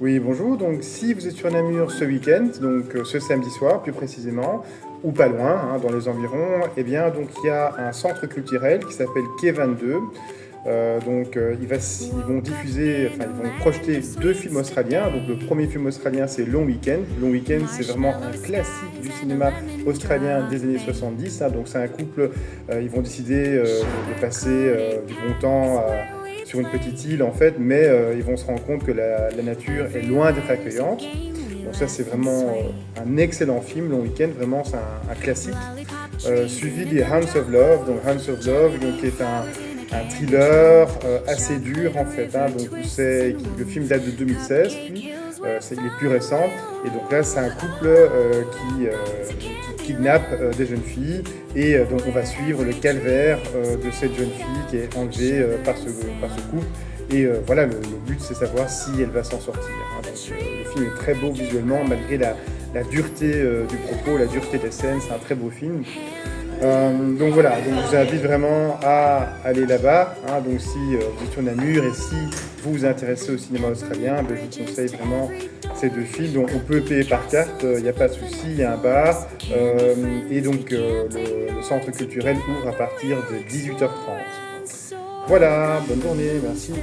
Oui, bonjour. Donc, si vous êtes sur Namur ce week-end, donc ce samedi soir plus précisément, ou pas loin, dans les environs, eh bien, donc il y a un centre culturel qui s'appelle Quai 22. Ils vont diffuser, enfin, ils vont projeter deux films australiens. Donc, le premier film australien, c'est Long Weekend. Long Weekend, c'est vraiment un classique du cinéma australien des années 70. Donc, c'est un couple, ils vont décider de passer du bon temps sur une petite île en fait, mais ils vont se rendre compte que la nature est loin d'être accueillante. Donc ça c'est vraiment un excellent film, Long Weekend, vraiment c'est un classique. Suivi des Hounds of Love, donc Hounds of Love donc, qui est un thriller assez dur en fait. Le film date de 2016, puis il est plus récent. Et donc là c'est un couple qui kidnappe des jeunes filles et donc on va suivre le calvaire de cette jeune fille qui est enlevée par ce couple. Et voilà, le but c'est savoir si elle va s'en sortir. Le film est très beau visuellement malgré la dureté du propos, la dureté des scènes, c'est un très beau film. Donc voilà, donc je vous invite vraiment à aller là-bas. Donc si vous êtes sur Namur et si vous vous intéressez au cinéma australien, je vous conseille vraiment ces deux films. Donc on peut payer par carte, il n'y a pas de souci, il y a un bar. Le centre culturel ouvre à partir de 18h30. Voilà, bonne journée, merci.